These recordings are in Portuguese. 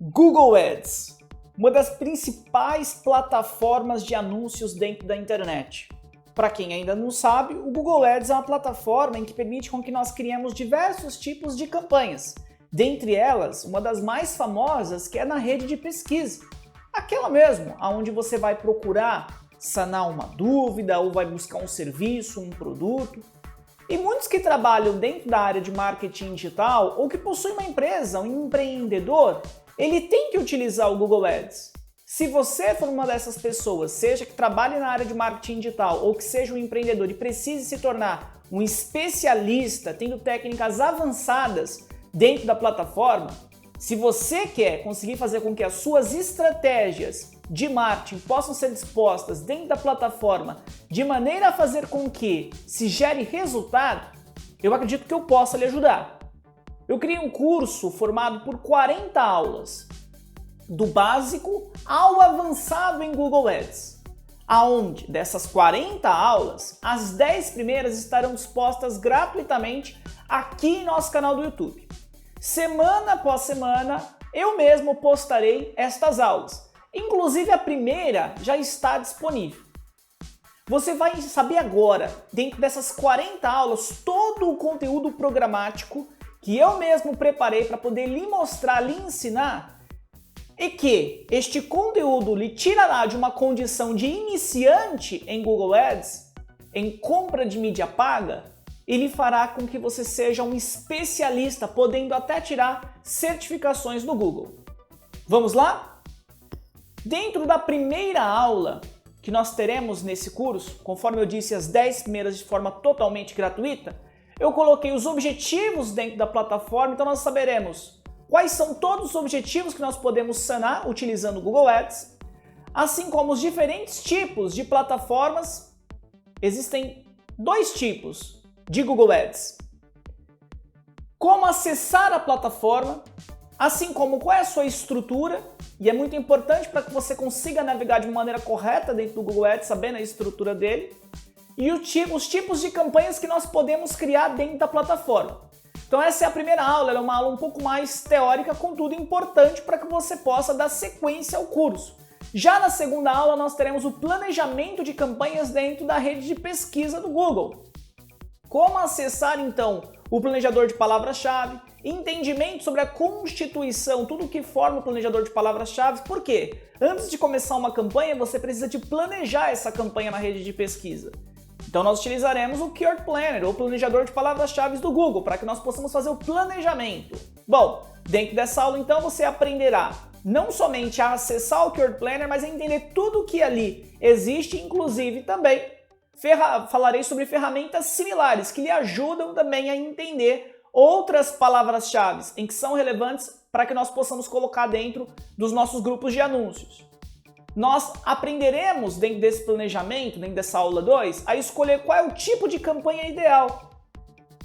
Google Ads, uma das principais plataformas de anúncios dentro da internet. Para quem ainda não sabe, o Google Ads é uma plataforma em que permite com que nós criemos diversos tipos de campanhas. Dentre elas, uma das mais famosas que é na rede de pesquisa. Aquela mesmo, onde você vai procurar sanar uma dúvida ou vai buscar um serviço, um produto. E muitos que trabalham dentro da área de marketing digital ou que possuem uma empresa, um empreendedor, ele tem que utilizar o Google Ads. Se você for uma dessas pessoas, seja que trabalhe na área de marketing digital ou que seja um empreendedor e precise se tornar um especialista, tendo técnicas avançadas dentro da plataforma, se você quer conseguir fazer com que as suas estratégias de marketing possam ser dispostas dentro da plataforma de maneira a fazer com que se gere resultado, eu acredito que eu possa lhe ajudar. Eu criei um curso formado por 40 aulas, do básico ao avançado em Google Ads, aonde dessas 40 aulas, as 10 primeiras estarão dispostas gratuitamente aqui em nosso canal do YouTube. Semana após semana, eu mesmo postarei estas aulas. Inclusive a primeira já está disponível. Você vai saber agora, dentro dessas 40 aulas, todo o conteúdo programático que eu mesmo preparei para poder lhe mostrar, lhe ensinar, e que este conteúdo lhe tirará de uma condição de iniciante em Google Ads, em compra de mídia paga, e lhe fará com que você seja um especialista, podendo até tirar certificações do Google. Vamos lá? Dentro da primeira aula que nós teremos nesse curso, conforme eu disse, as 10 primeiras de forma totalmente gratuita, eu coloquei os objetivos dentro da plataforma, então nós saberemos quais são todos os objetivos que nós podemos sanar utilizando o Google Ads, assim como os diferentes tipos de plataformas. Existem 2 tipos de Google Ads. Como acessar a plataforma, assim como qual é a sua estrutura, e é muito importante para que você consiga navegar de uma maneira correta dentro do Google Ads, sabendo a estrutura dele, e os tipos de campanhas que nós podemos criar dentro da plataforma. Então essa é a primeira aula, ela é uma aula um pouco mais teórica, contudo importante para que você possa dar sequência ao curso. Já na segunda aula nós teremos o planejamento de campanhas dentro da rede de pesquisa do Google. Como acessar então o planejador de palavras-chave, entendimento sobre a constituição, tudo que forma o planejador de palavras-chave. Por quê? Antes de começar uma campanha, você precisa de planejar essa campanha na rede de pesquisa. Então nós utilizaremos o Keyword Planner, ou planejador de palavras-chave do Google, para que nós possamos fazer o planejamento. Bom, dentro dessa aula então você aprenderá não somente a acessar o Keyword Planner, mas a entender tudo o que ali existe, inclusive também falarei sobre ferramentas similares que lhe ajudam também a entender outras palavras-chave em que são relevantes para que nós possamos colocar dentro dos nossos grupos de anúncios. Nós aprenderemos dentro desse planejamento, dentro dessa aula 2, a escolher qual é o tipo de campanha ideal.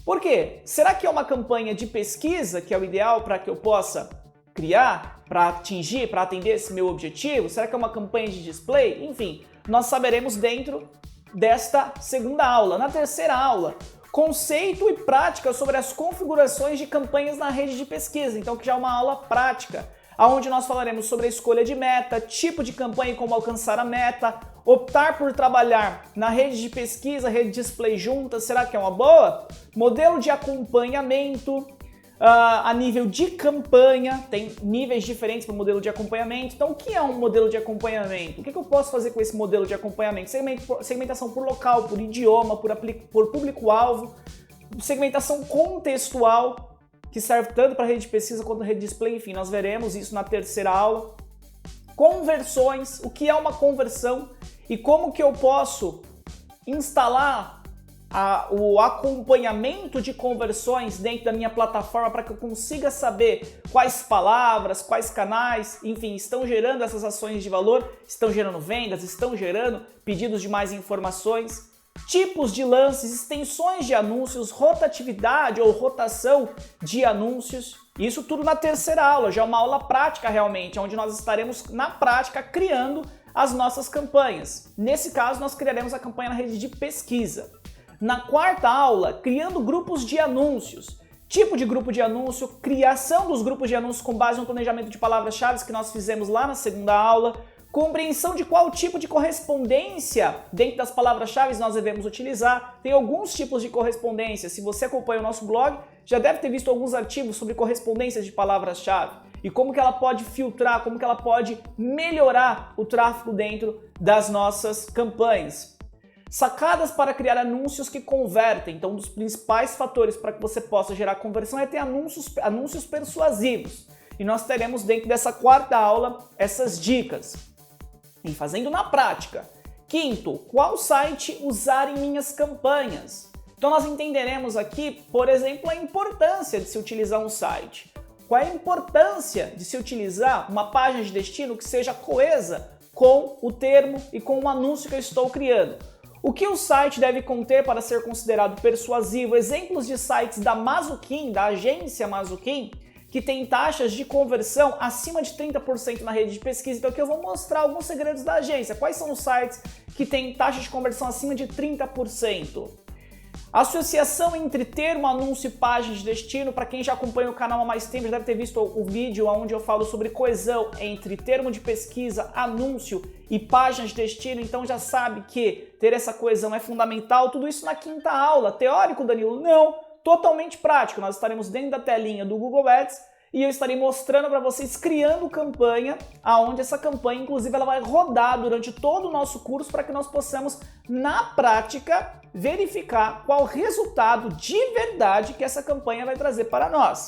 Por quê? Será que é uma campanha de pesquisa que é o ideal para que eu possa criar, para atingir, para atender esse meu objetivo? Será que é uma campanha de display? Enfim, nós saberemos dentro desta segunda aula. Na terceira aula, conceito e prática sobre as configurações de campanhas na rede de pesquisa. Então, que já é uma aula prática, onde nós falaremos sobre a escolha de meta, tipo de campanha e como alcançar a meta, optar por trabalhar na rede de pesquisa, rede display juntas, será que é uma boa? Modelo de acompanhamento, a nível de campanha, tem níveis diferentes para o modelo de acompanhamento. Então, o que é um modelo de acompanhamento? O que eu posso fazer com esse modelo de acompanhamento? Segmentação por local, por idioma, por público-alvo, segmentação contextual, que serve tanto para rede de pesquisa quanto rede de display, enfim, nós veremos isso na terceira aula. Conversões, o que é uma conversão e como que eu posso instalar o acompanhamento de conversões dentro da minha plataforma para que eu consiga saber quais palavras, quais canais, enfim, estão gerando essas ações de valor, estão gerando vendas, estão gerando pedidos de mais informações. Tipos de lances, extensões de anúncios, rotatividade ou rotação de anúncios. Isso tudo na terceira aula, já é uma aula prática realmente, onde nós estaremos na prática criando as nossas campanhas. Nesse caso, nós criaremos a campanha na rede de pesquisa. Na quarta aula, criando grupos de anúncios. tipo de grupo de anúncio, criação dos grupos de anúncios com base no planejamento de palavras-chave que nós fizemos lá na segunda aula, compreensão de qual tipo de correspondência dentro das palavras-chave nós devemos utilizar. Tem alguns tipos de correspondência. Se você acompanha o nosso blog, já deve ter visto alguns artigos sobre correspondências de palavras-chave e como que ela pode filtrar, como que ela pode melhorar o tráfego dentro das nossas campanhas. Sacadas para criar anúncios que convertem. Então, um dos principais fatores para que você possa gerar conversão é ter anúncios persuasivos. E nós teremos dentro dessa quarta aula essas dicas. E fazendo na prática. Quinto, qual site usar em minhas campanhas? Então nós entenderemos aqui, por exemplo, a importância de se utilizar um site. Qual é a importância de se utilizar uma página de destino que seja coesa com o termo e com o anúncio que eu estou criando? O que o site deve conter para ser considerado persuasivo? Exemplos de sites da Mazuquim, da agência Mazuquim, que tem taxas de conversão acima de 30% na rede de pesquisa. Então aqui eu vou mostrar alguns segredos da agência. Quais são os sites que têm taxa de conversão acima de 30%? Associação entre termo, anúncio e página de destino. Para quem já acompanha o canal há mais tempo, já deve ter visto o vídeo onde eu falo sobre coesão entre termo de pesquisa, anúncio e página de destino. Então já sabe que ter essa coesão é fundamental. Tudo isso na quinta aula. Teórico, Danilo? Não. Totalmente prático. Nós estaremos dentro da telinha do Google Ads e eu estarei mostrando para vocês criando campanha, aonde essa campanha, inclusive, ela vai rodar durante todo o nosso curso para que nós possamos, na prática, verificar qual o resultado de verdade que essa campanha vai trazer para nós.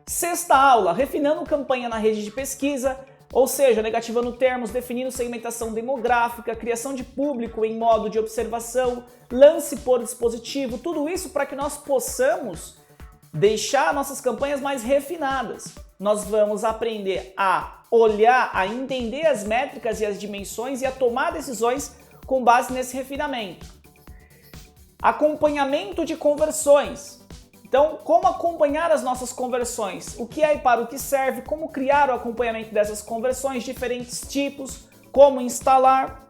Sexta aula, refinando campanha na rede de pesquisa, ou seja, negativando termos, definindo segmentação demográfica, criação de público em modo de observação, lance por dispositivo, tudo isso para que nós possamos deixar nossas campanhas mais refinadas. Nós vamos aprender a olhar, a entender as métricas e as dimensões e a tomar decisões com base nesse refinamento. Acompanhamento de conversões. Então, como acompanhar as nossas conversões? O que é e para o que serve? Como criar o acompanhamento dessas conversões? Diferentes tipos, como instalar.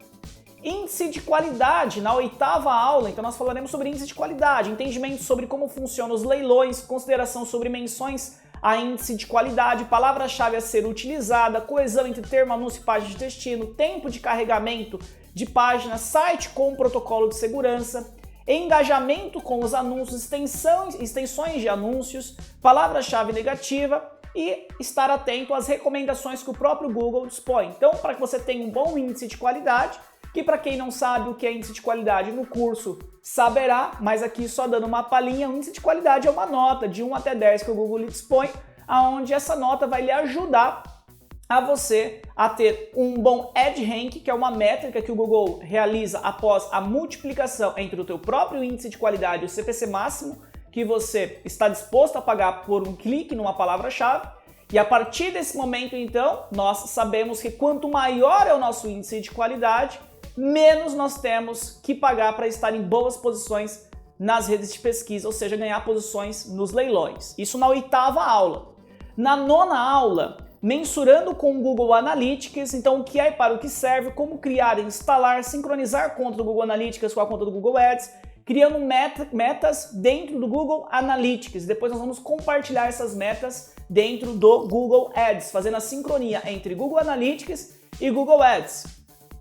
Índice de qualidade, na oitava aula, então nós falaremos sobre índice de qualidade, entendimento sobre como funcionam os leilões, consideração sobre menções a índice de qualidade, palavra-chave a ser utilizada, coesão entre termo, anúncio e página de destino, tempo de carregamento de página, site com protocolo de segurança, engajamento com os anúncios, extensões de anúncios, palavra-chave negativa e estar atento às recomendações que o próprio Google dispõe. Então, para que você tenha um bom índice de qualidade, que para quem não sabe o que é índice de qualidade no curso saberá, mas aqui só dando uma palhinha, o índice de qualidade é uma nota de 1 até 10 que o Google lhe dispõe, aonde essa nota vai lhe ajudar a você a ter um bom EdRank, que é uma métrica que o Google realiza após a multiplicação entre o teu próprio índice de qualidade e o CPC máximo que você está disposto a pagar por um clique numa palavra-chave. E a partir desse momento, então, nós sabemos que quanto maior é o nosso índice de qualidade, menos nós temos que pagar para estar em boas posições nas redes de pesquisa, ou seja, ganhar posições nos leilões. Isso na oitava aula. Na nona aula, mensurando com o Google Analytics, então o que é e para o que serve, como criar, instalar, sincronizar a conta do Google Analytics com a conta do Google Ads, criando metas dentro do Google Analytics. Depois nós vamos compartilhar essas metas dentro do Google Ads, fazendo a sincronia entre Google Analytics e Google Ads.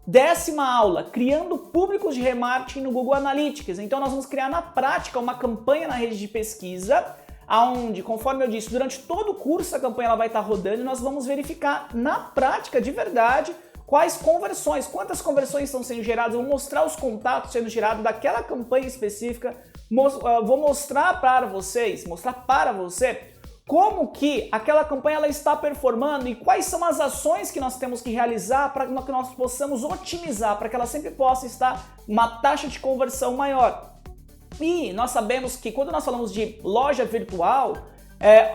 Décima aula, criando públicos de remarketing no Google Analytics. Então nós vamos criar na prática uma campanha na rede de pesquisa, onde, conforme eu disse, durante todo o curso a campanha ela vai estar rodando e nós vamos verificar na prática de verdade quais conversões, quantas conversões estão sendo geradas. Eu vou mostrar os contatos sendo gerados daquela campanha específica, vou mostrar para você como que aquela campanha ela está performando e quais são as ações que nós temos que realizar para que nós possamos otimizar, para que ela sempre possa estar uma taxa de conversão maior. E nós sabemos que quando nós falamos de loja virtual,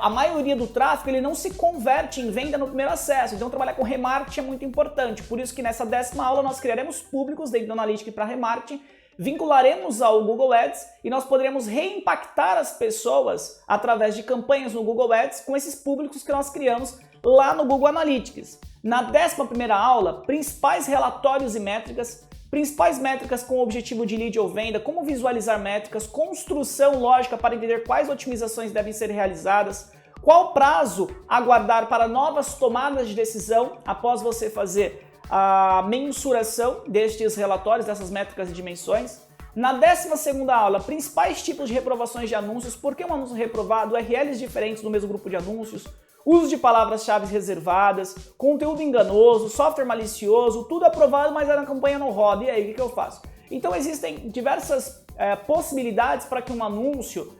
a maioria do tráfego ele não se converte em venda no primeiro acesso, então trabalhar com remarketing é muito importante. Por isso que nessa décima aula nós criaremos públicos dentro do Analytics para remarketing, vincularemos ao Google Ads e nós poderemos reimpactar as pessoas através de campanhas no Google Ads com esses públicos que nós criamos lá no Google Analytics. Na 11ª aula, principais relatórios e métricas principais métricas com o objetivo de lead ou venda, como visualizar métricas, construção lógica para entender quais otimizações devem ser realizadas, qual prazo aguardar para novas tomadas de decisão após você fazer a mensuração destes relatórios, dessas métricas e dimensões. Na 12ª aula, principais tipos de reprovações de anúncios, por que um anúncio reprovado, URLs diferentes no mesmo grupo de anúncios, uso de palavras-chave reservadas, conteúdo enganoso, software malicioso, tudo aprovado, mas a campanha não roda. E aí, o que eu faço? Então existem diversas possibilidades para que um anúncio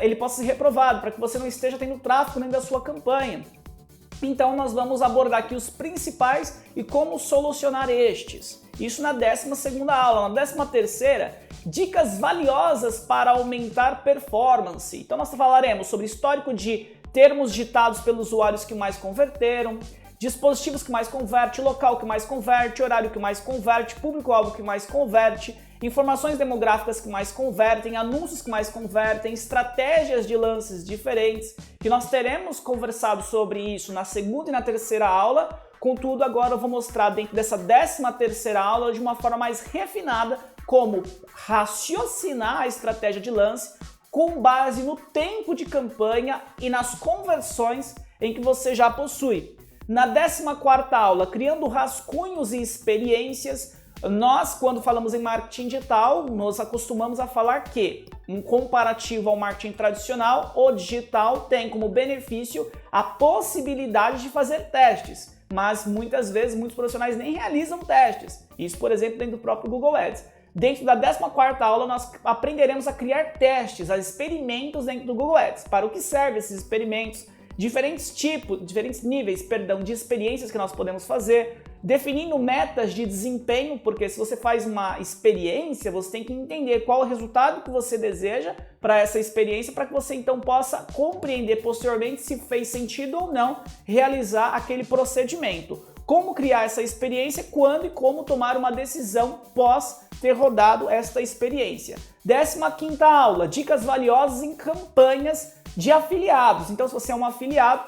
ele possa ser reprovado, para que você não esteja tendo tráfego dentro da sua campanha. Então nós vamos abordar aqui os principais e como solucionar estes. Isso na 12ª aula. Na 13ª, dicas valiosas para aumentar performance. Então nós falaremos sobre histórico de termos digitados pelos usuários que mais converteram, dispositivos que mais converte, local que mais converte, horário que mais converte, público-alvo que mais converte, informações demográficas que mais convertem, anúncios que mais convertem, estratégias de lances diferentes, que nós teremos conversado sobre isso na 2ª e na 3ª aula. Contudo, agora eu vou mostrar dentro dessa 13ª aula de uma forma mais refinada como raciocinar a estratégia de lance com base no tempo de campanha e nas conversões em que você já possui. Na 14ª aula, criando rascunhos e experiências, nós, quando falamos em marketing digital, nós acostumamos a falar que, em comparativo ao marketing tradicional, o digital tem como benefício a possibilidade de fazer testes, mas muitas vezes muitos profissionais nem realizam testes. Isso, por exemplo, dentro do próprio Google Ads. Dentro da 14ª aula, nós aprenderemos a criar testes, a experimentos dentro do Google Ads. Para o que servem esses experimentos? Diferentes níveis de experiências que nós podemos fazer, definindo metas de desempenho, porque se você faz uma experiência, você tem que entender qual é o resultado que você deseja para essa experiência, para que você então possa compreender posteriormente se fez sentido ou não realizar aquele procedimento. Como criar essa experiência, quando e como tomar uma decisão pós ter rodado esta experiência. 15ª aula, dicas valiosas em campanhas de afiliados. Então, se você é um afiliado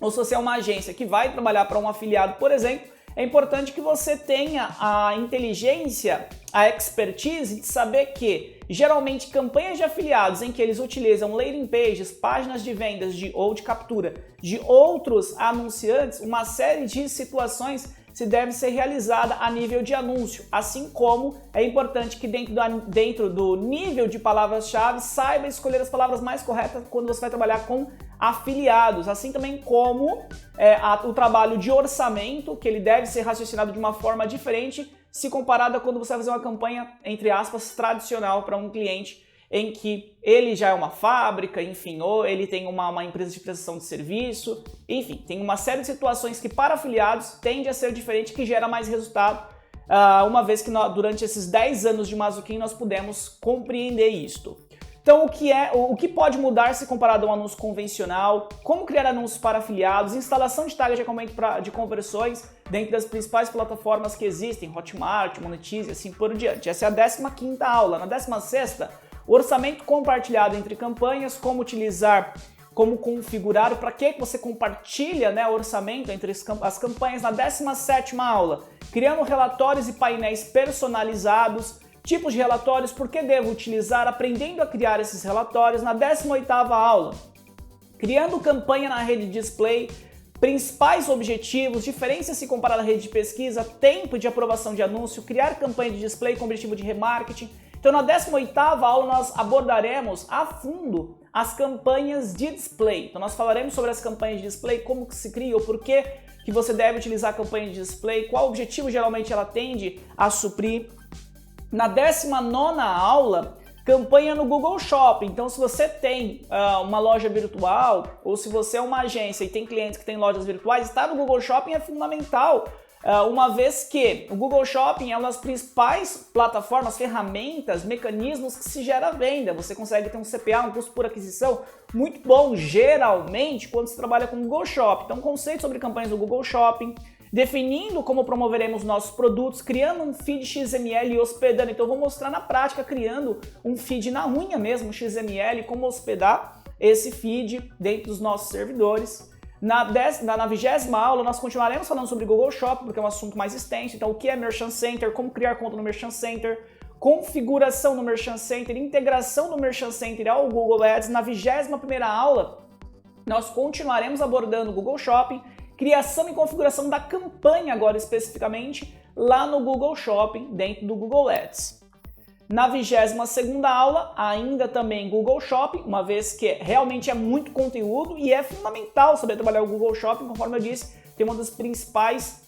ou se você é uma agência que vai trabalhar para um afiliado, por exemplo, é importante que você tenha a inteligência, a expertise de saber que, geralmente, campanhas de afiliados em que eles utilizam landing pages, páginas de vendas ou de captura de outros anunciantes, uma série de situações se deve ser realizada a nível de anúncio, assim como é importante que dentro do nível de palavras-chave saiba escolher as palavras mais corretas quando você vai trabalhar com afiliados, assim também como o trabalho de orçamento, que ele deve ser raciocinado de uma forma diferente se comparado a quando você vai fazer uma campanha, entre aspas, tradicional para um cliente em que ele já é uma fábrica, enfim, ou ele tem uma empresa de prestação de serviço, enfim, tem uma série de situações que para afiliados tende a ser diferente, que gera mais resultado, uma vez que durante esses 10 anos de Mazuquim nós pudemos compreender isto. Então, o que pode mudar se comparado a um anúncio convencional, como criar anúncios para afiliados, instalação de tags de aumento de conversões dentro das principais plataformas que existem, Hotmart, Monetize e assim por diante. Essa é a 15ª aula. Na 16ª, orçamento compartilhado entre campanhas, como utilizar, como configurar, para que você compartilha orçamento entre as campanhas. Na 17ª aula, criando relatórios e painéis personalizados, tipos de relatórios, por que devo utilizar, aprendendo a criar esses relatórios. Na 18ª aula, criando campanha na rede de display, principais objetivos, diferenças se comparar à rede de pesquisa, tempo de aprovação de anúncio, criar campanha de display com objetivo de remarketing. Então, na 18ª aula, nós abordaremos a fundo as campanhas de display. Então, nós falaremos sobre as campanhas de display, como que se cria, o porquê que você deve utilizar a campanha de display, qual objetivo geralmente ela tende a suprir. Na 19ª aula, campanha no Google Shopping. Então, se você tem uma loja virtual ou se você é uma agência e tem clientes que têm lojas virtuais, estar no Google Shopping é fundamental, uma vez que o Google Shopping é uma das principais plataformas, ferramentas, mecanismos que se gera venda. Você consegue ter um CPA, um custo por aquisição, muito bom, geralmente, quando se trabalha com o Google Shopping. Então, conceito sobre campanhas do Google Shopping, definindo como promoveremos nossos produtos, criando um feed XML e hospedando. Então, eu vou mostrar na prática, criando um feed na unha mesmo, XML, como hospedar esse feed dentro dos nossos servidores. Na 20ª aula, nós continuaremos falando sobre Google Shopping, porque é um assunto mais extenso. Então, o que é Merchant Center, como criar conta no Merchant Center, configuração no Merchant Center, integração do Merchant Center ao Google Ads. Na 21ª aula, nós continuaremos abordando o Google Shopping, criação e configuração da campanha agora especificamente, lá no Google Shopping, dentro do Google Ads. Na 22ª aula, ainda também Google Shopping, uma vez que realmente é muito conteúdo e é fundamental saber trabalhar o Google Shopping, conforme eu disse, tem uma das principais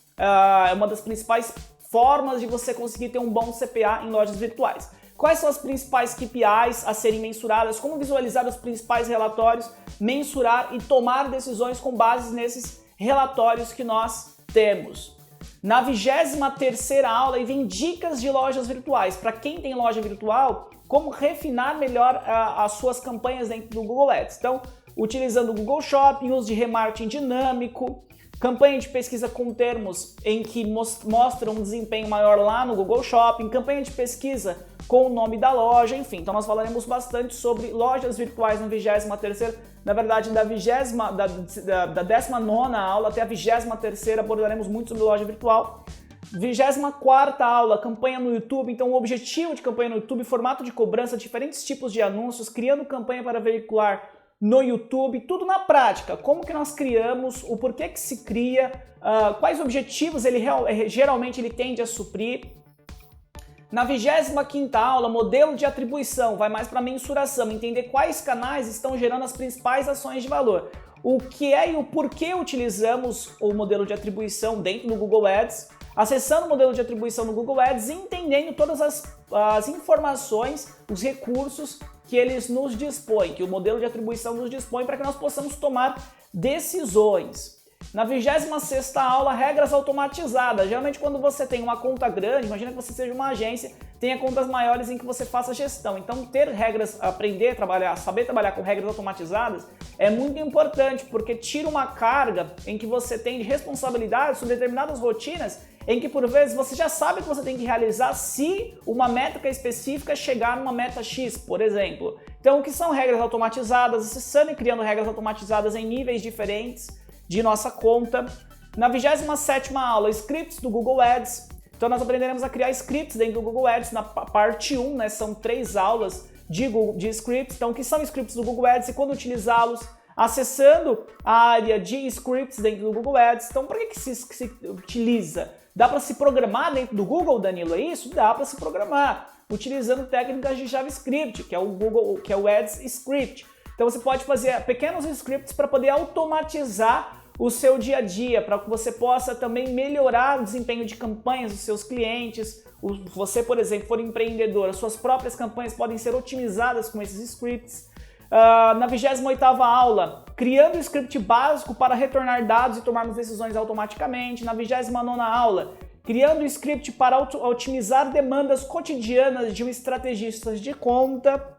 formas de você conseguir ter um bom CPA em lojas virtuais. Quais são as principais KPIs a serem mensuradas, como visualizar os principais relatórios, mensurar e tomar decisões com base nesses relatórios que nós temos. Na 23ª aula, aí vem dicas de lojas virtuais. Para quem tem loja virtual, como refinar melhor as suas campanhas dentro do Google Ads. Então, utilizando o Google Shopping, uso de remarketing dinâmico, campanha de pesquisa com termos em que mostram um desempenho maior lá no Google Shopping, campanha de pesquisa com o nome da loja, enfim. Então nós falaremos bastante sobre lojas virtuais na 23ª, na verdade da 19ª aula até a 23ª abordaremos muito sobre loja virtual. 24ª aula, campanha no YouTube. Então o objetivo de campanha no YouTube, formato de cobrança, diferentes tipos de anúncios, criando campanha para veicular no YouTube, tudo na prática, como que nós criamos, o porquê que se cria, quais objetivos geralmente ele tende a suprir. Na 25ª aula, modelo de atribuição, vai mais para mensuração, entender quais canais estão gerando as principais ações de valor. O que é e o porquê utilizamos o modelo de atribuição dentro do Google Ads, acessando o modelo de atribuição no Google Ads e entendendo todas as informações, os recursos que eles nos dispõem, que o modelo de atribuição nos dispõe para que nós possamos tomar decisões. Na 26ª aula, regras automatizadas. Geralmente quando você tem uma conta grande, imagina que você seja uma agência, tenha contas maiores em que você faça gestão. Então ter regras, aprender a trabalhar, saber trabalhar com regras automatizadas é muito importante, porque tira uma carga em que você tem de responsabilidade sobre determinadas rotinas, em que por vezes você já sabe que você tem que realizar se uma métrica específica chegar numa meta X, por exemplo. Então o que são regras automatizadas? Acessando e criando regras automatizadas em níveis diferentes de nossa conta. Na 27ª aula, scripts do Google Ads. Então nós aprenderemos a criar scripts dentro do Google Ads na parte 1, né? São 3 aulas de scripts. Então o que são scripts do Google Ads e quando utilizá-los, acessando a área de scripts dentro do Google Ads. Então para que se utiliza? Dá para se programar dentro do Google, Danilo? É isso? Dá para se programar, utilizando técnicas de JavaScript, que é o Ads Script. Então você pode fazer pequenos scripts para poder automatizar o seu dia a dia, para que você possa também melhorar o desempenho de campanhas dos seus clientes. Você, por exemplo, for empreendedor, as suas próprias campanhas podem ser otimizadas com esses scripts. Na 28ª aula, criando o script básico para retornar dados e tomarmos decisões automaticamente. Na 29ª aula, criando o script para otimizar demandas cotidianas de um estrategista de conta.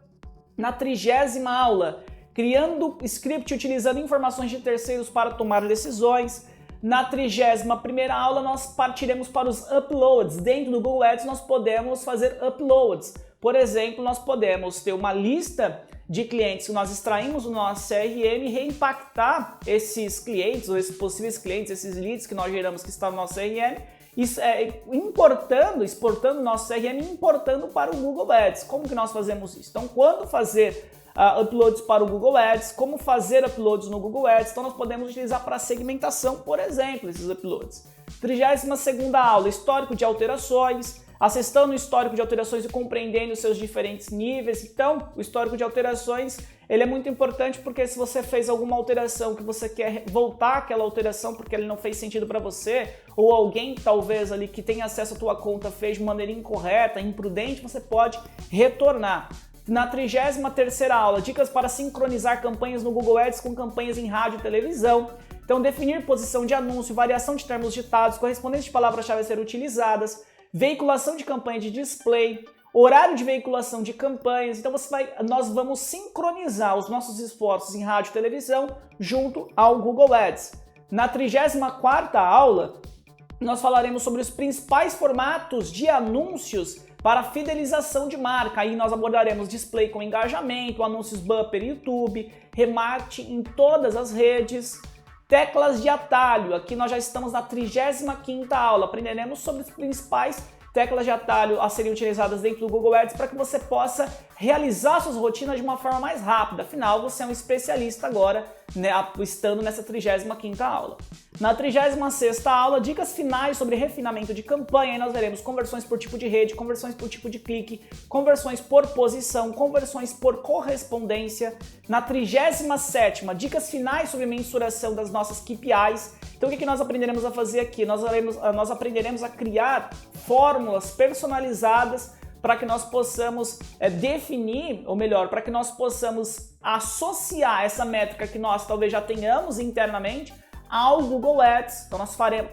Na 30ª aula, criando script utilizando informações de terceiros para tomar decisões. Na 31ª aula, nós partiremos para os uploads. Dentro do Google Ads, nós podemos fazer uploads. Por exemplo, nós podemos ter uma lista de clientes que nós extraímos do nosso CRM e reimpactar esses clientes, ou esses possíveis clientes, esses leads que nós geramos que estão no nosso CRM, exportando o nosso CRM e importando para o Google Ads. Como que nós fazemos isso? Então, quando fazer uploads para o Google Ads, como fazer uploads no Google Ads, então nós podemos utilizar para segmentação, por exemplo, esses uploads. 32ª aula, histórico de alterações, acessando o histórico de alterações e compreendendo os seus diferentes níveis. Então, o histórico de alterações, ele é muito importante porque se você fez alguma alteração que você quer voltar àquela alteração porque ele não fez sentido para você, ou alguém talvez ali que tem acesso à tua conta fez de maneira incorreta, imprudente, você pode retornar. Na 33ª aula, dicas para sincronizar campanhas no Google Ads com campanhas em rádio e televisão. Então, definir posição de anúncio, variação de termos ditados, correspondentes de palavras-chave a ser utilizadas, veiculação de campanha de display, horário de veiculação de campanhas. Então nós vamos sincronizar os nossos esforços em rádio e televisão junto ao Google Ads. Na 34ª aula, nós falaremos sobre os principais formatos de anúncios para fidelização de marca. Aí nós abordaremos display com engajamento, anúncios bumper YouTube, remarketing em todas as redes. Teclas de atalho, aqui nós já estamos na 35ª aula, aprenderemos sobre as principais teclas de atalho a serem utilizadas dentro do Google Ads para que você possa realizar suas rotinas de uma forma mais rápida. Afinal, você é um especialista agora, né, estando nessa 35ª aula. Na 36ª aula, dicas finais sobre refinamento de campanha, aí nós veremos conversões por tipo de rede, conversões por tipo de clique, conversões por posição, conversões por correspondência. Na 37ª, dicas finais sobre mensuração das nossas KPIs. Então o que nós aprenderemos a fazer aqui? Nós aprenderemos a criar fórmulas personalizadas para que nós possamos definir, ou melhor, para que nós possamos associar essa métrica que nós talvez já tenhamos internamente ao Google Ads. Então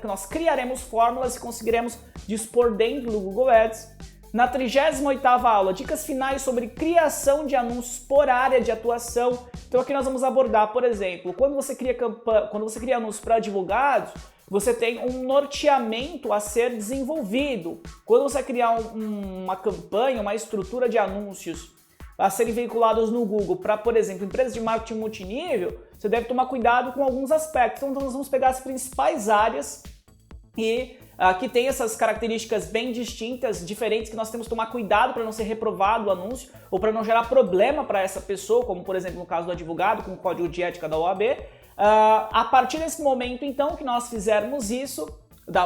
nós criaremos fórmulas e conseguiremos dispor dentro do Google Ads. Na 38ª aula, dicas finais sobre criação de anúncios por área de atuação. Então aqui nós vamos abordar, por exemplo, quando você cria anúncios para advogados, você tem um norteamento a ser desenvolvido. Quando você criar uma campanha, uma estrutura de anúncios a serem veiculados no Google para, por exemplo, empresas de marketing multinível, você deve tomar cuidado com alguns aspectos. Então nós vamos pegar as principais áreas e aqui tem essas características bem distintas, diferentes, que nós temos que tomar cuidado para não ser reprovado o anúncio ou para não gerar problema para essa pessoa, como por exemplo no caso do advogado, com o código de ética da OAB. A partir desse momento, então, que nós fizermos isso,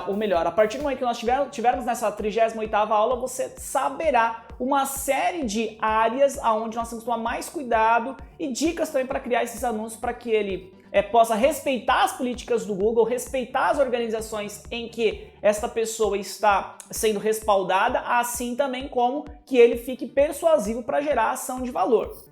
ou melhor, a partir do momento que nós tivermos nessa 38ª aula, você saberá uma série de áreas onde nós temos que tomar mais cuidado e dicas também para criar esses anúncios para que ele possa respeitar as políticas do Google, respeitar as organizações em que esta pessoa está sendo respaldada, assim também como que ele fique persuasivo para gerar ação de valor.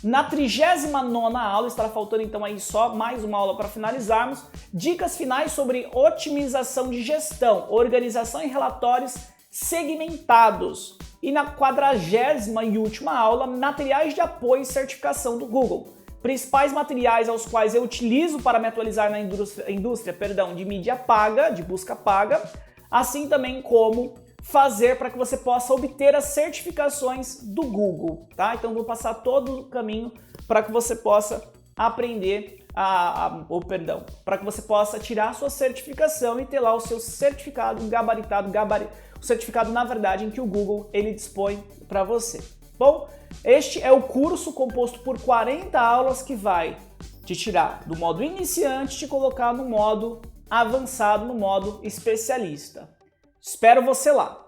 Na 39ª aula, estará faltando então aí só mais uma aula para finalizarmos, dicas finais sobre otimização de gestão, organização e relatórios segmentados. E na 40ª e última aula, materiais de apoio e certificação do Google. Principais materiais aos quais eu utilizo para me atualizar na indústria de mídia paga, de busca paga, assim também como fazer para que você possa obter as certificações do Google, tá? Então vou passar todo o caminho para que você possa aprender para que você possa tirar a sua certificação e ter lá o seu certificado gabaritado, o certificado na verdade em que o Google ele dispõe para você. Bom, este é o curso composto por 40 aulas que vai te tirar do modo iniciante e te colocar no modo avançado, no modo especialista. Espero você lá!